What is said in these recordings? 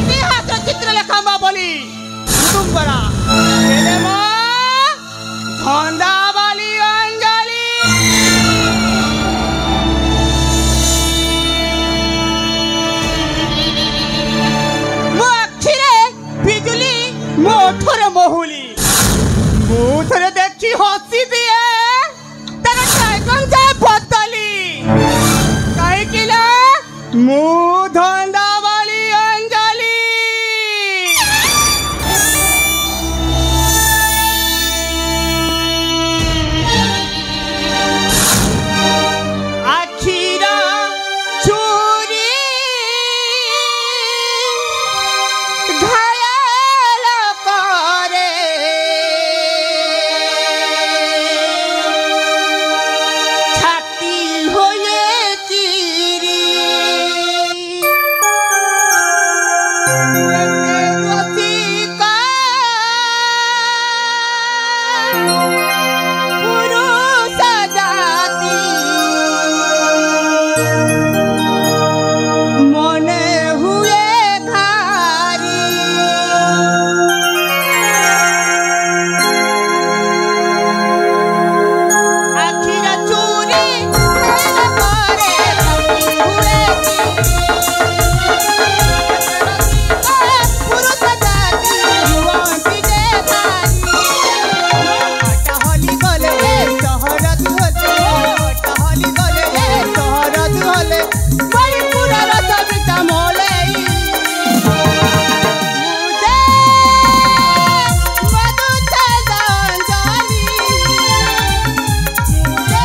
ইতিহাস চিত্র লেখাম্বা বলি কুটুম্বরা এলে মা ধন্দাবালি অঞ্জলি ମୋ ଆଖିରେ ବିଜୁଳି ମୋ ଓଠରେ ମହୁଲି ମୁଁ ଥରେ ଦେଖି ହସି ଦିଏ ତାର ଟାଇଗର ଯାଏ ବଦଲି କାହିଁକି ନା ମୁଁ ଧନ୍ଦାବାଳି ଅଞ୍ଜଲି ଆଖିର ଚୁରି ଘାୟଲ କରେ ଛାତି ହୋଏ ଚିରି ରସିକା ପୁରୁଷ ଜାତି মনে হুয়ে ঘারি আখির চুরি করে হুয়ে পুরুষ জাতি হুয়ন্তি যে ভারি টহলি গলে শহর দুহলে টহলি গলে শহর দুহলে মণিপুরর সবিতা মলেই মুঝে মধু ছন্দঞ্জলি মুঝে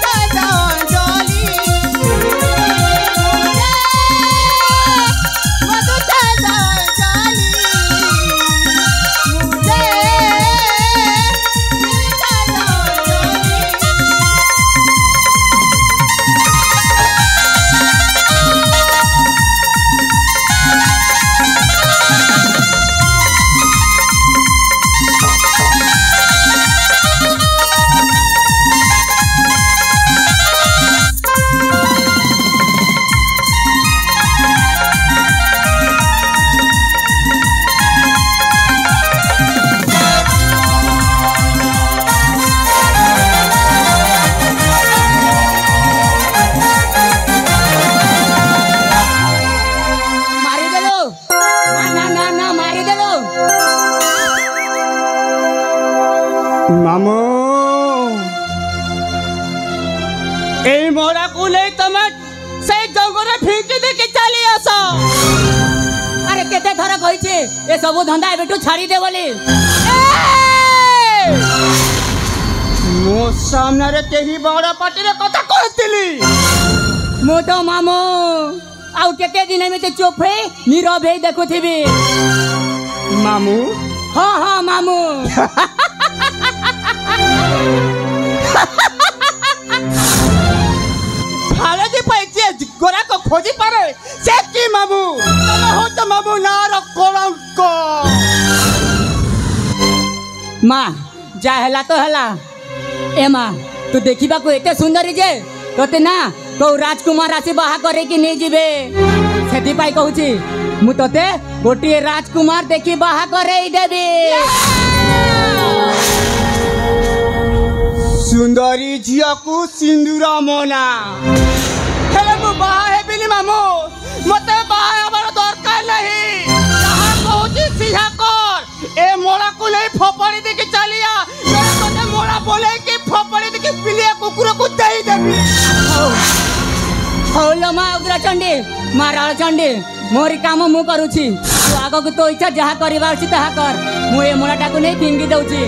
ছন্দঞ্জলি মুঝে মধু ছন্দঞ্জলি মামু এই মোরা কুলে তুমি সেই জঙ্গলে ফিকি দেখি চালি আস। আরে কেতে থর কইছে এ সবু ধন্দা এবেটু ছাড়ি দে বলি। মো সামনে কেহি বড় পাটিরে কথা কইতিলি ମୁଁ ତ ମାମୁଁ ଆଉ କେତେ ଦିନ ଏମିତି ଚୁପ୍ ହେଇ ନୀରବ ହେଇ ଦେଖୁଥିବି। ମାମୁଁ ହଁ ହଁ ମାମୁଁ। ভারতে পাইছে গোরাক খোঁজি পারে সে কি মামু তুমি হতো মামু নার কলঙ্ক। মা যা হেলা তো হেলা। এ মা তু দেখিବାକୁ এতে সুন্দরী যে তোতে না কেউ রাজকুমার আসি বাহা করেকি নিয়ে যাবে সেপাই কହୁছি মু তোতে গোটিয়ে রাজকুমার দেখি বাহা করেই দেবি। সুন্দরী ঝিয়াকু সিন্দুর মনা হেলে মু বাহা হেবিনি মামু মতে বাহা হবার দরকার নাহি যাহা কହୁছি সিহা কর। এ মোড়াকু নেই ফপড়ি দেখি চালিয়া তোতে মোড়া বলেকি ফপড়ি দেখি পিলিয়া কুকুরকু দেই দেবি। হৌলো মা উগ্রচণ্ডী মা রাଳଚଣ୍ଡୀ ମୋରି କାମ ମୁଁ କରୁଛି ତୁ ଆଗକୁ ତୋ ଇଚ୍ଛା ଯାହା କରିବାର ଅଛି ତାହା କର। ମୁଁ ଏ ମୂଳାଟାକୁ ନେଇ ଫିଙ୍ଗି ଦଉଛି।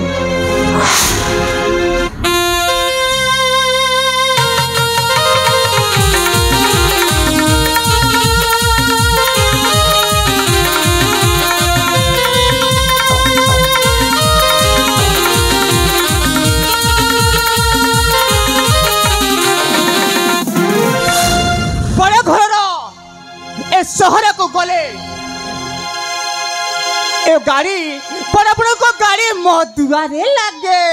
शहर को गले ए गाड़ी बड़ा बड़ा को गाड़ी मधुआरे लगे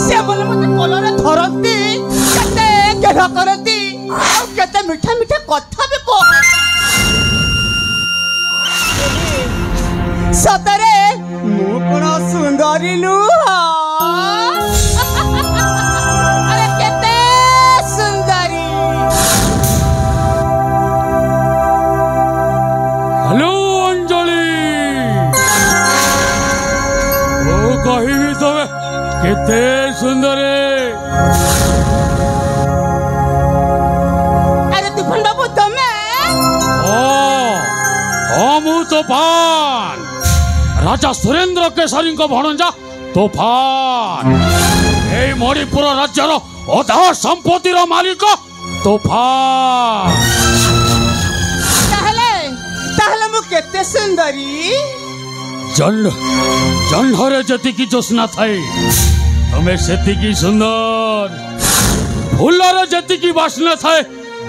से बोले मते कलर धरती केते गेढ़ करती और केते मीठा मीठा कथा भी कह सतरे मु कोन सुंदरी नुह। अरे केते सुंदरी। हेलो अंजलि ओ कहिबी तबे केते सुंदर। अरे तूफान बाबू तमे मु तूफान राजा सुरेंद्र केसरी को भणजा तूफान ए मणिपुर राज्यर अधा संपत्तिर मालिक तूफान। केते सुंदरी जन्हरे जतिकी जोस्ना थाए तमे सेतिकी सुंदर फूलर जतिकी बासना थाए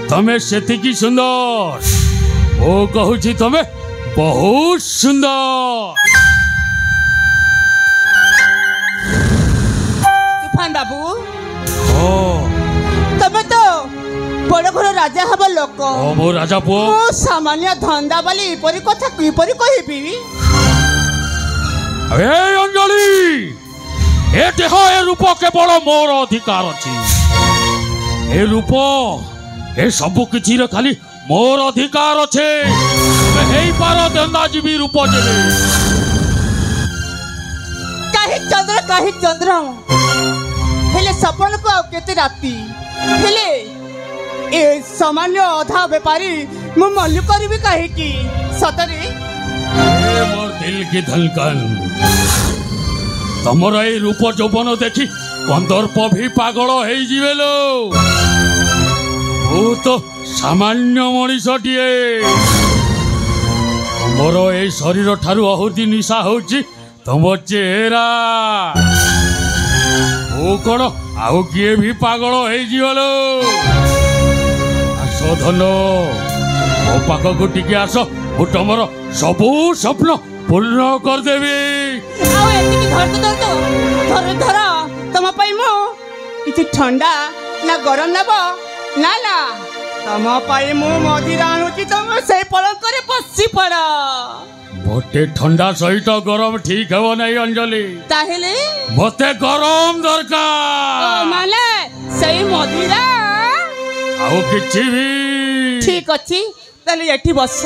तमे सेतिकी सुंदर ओ कहूची तमे बहुत सुंदर। तूफान बाबू तमे तो बड़ घर राजा हब लोक मो राजा पो सामान्य धंदा वाली परी कथा किपरि कहिबी। ए अंजलि ए देह ए रूप केवल मोर अधिकार अछि ए रूप ए सब किछि रे खाली मोर अधिकार अछि तमे हेई पार दंदा जीवी रूप जेबे काहे चंद्र हेले सपन को केते राती हेले ए सामान्य अधा व्यापारी मु मल्लु करबी काहे की सतरे ए मोर दिल की धड़कन तमर ए रूप यौवन देखी कंदर्प भी पागल हो जीवेलो ओ तो सामान्य मनीषटिए मोर ए शरीर ठारू अहुति निशा होची तुम चेहरा ओ कौन आउ किए भी पागल हो जीवलो धन मो पाखक टिके आस मु तुमर सबू स्वप्न पूर्ण करदेवी। धर तुम कि ठंडा ना गरम नेब ना ना तुम मु मदिरा आणुची तुम से पलंक रे बसी पड़ मते ठंडा सहित गरम ठीक हे नहीं अंजलि ताहेले मते गरम दरकार माने सही मदिरा आउ किछि भी ठीक अछि तले एठी बस।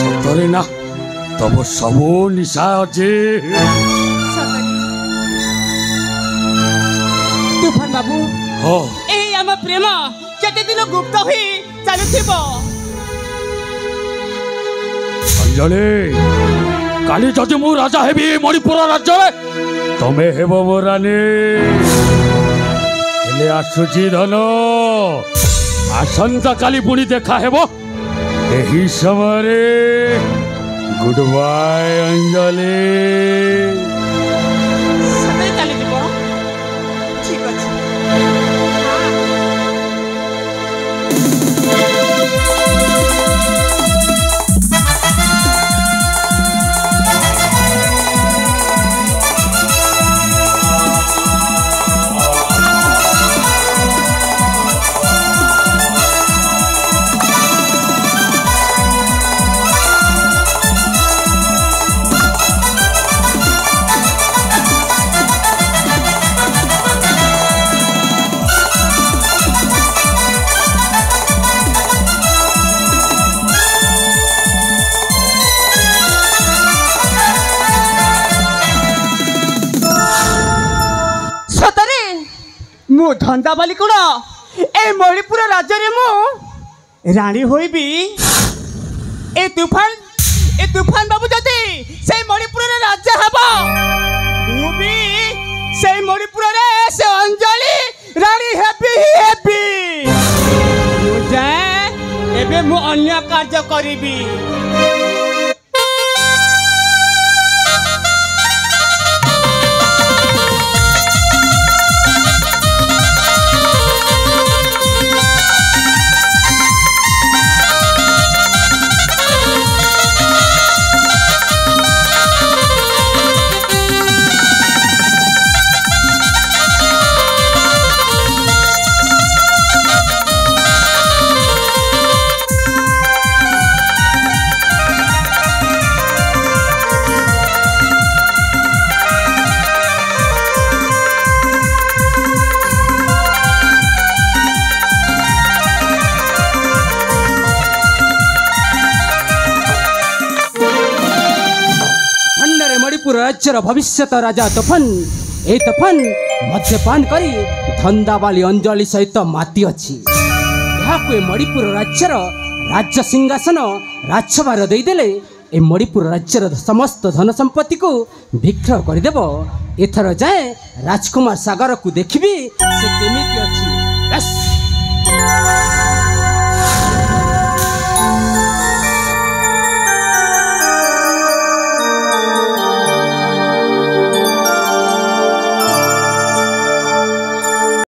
ସତରେ ନା ତମ ସବୁ ନିଶା ଅଛି। ତୁଫାନ ବାବୁ ହଁ এই ଆମ ପ୍ରେମ କେତେ ଦିନ ଗୁପ୍ତ ହୋଇ ଚାଲୁଥିବ। ଅଞ୍ଜଳି କାଲି ଯଦି ମୁଁ ରାଜା ହେବି ମଣିପୁର ରାଜ୍ୟରେ ତମେ ହେବ ମୋ ରାନୀ। ହେଲେ ଆସୁଛି ଧନ ଆସନ୍ତା କାଲି ପୁଣି ଦେଖା ହେବ ଏହି ସମୟରେ। ଗୁଡ୍ ବାଏ ଅଞ୍ଜଳି। ସତରେ କାଲି ଯିବ ଠିକ ଅଛି। ମୁଁ ଧନ୍ଦା ବାଲି କୋଣ ଏ ମଣିପୁର ରାଜ୍ୟରେ ମୁଁ ରାଣୀ ହୋଇବି। ଏ ତୁଫାନ ବାବୁ ଯଦି ସେଇ ମଣିପୁରରେ ରାଜା ହେବ ମୁଁ ବି ସେଇ ମଣିପୁରରେ ସେ ଅଞ୍ଜଳି ରାଣୀ ହେବି ହିଁ ହେବି। ମୁଁ ଯାଏ ଏବେ ମୁଁ ଅନ୍ୟ କାର୍ଯ୍ୟ କରିବି। मणिपुर राज्यर भविष्यत राजा तोफन ए तोफन मद्यपान करी धंदाबाली अंजलि सहित माती अच्छी मणिपुर राज्यर राज्य सिंहासन राजसभार देदेले ए मणिपुर राज्यर समस्त धन संपत्ति को विक्रय करदेव। एथर जाए राजकुमार सागर को देखी से केमिति अच्छी।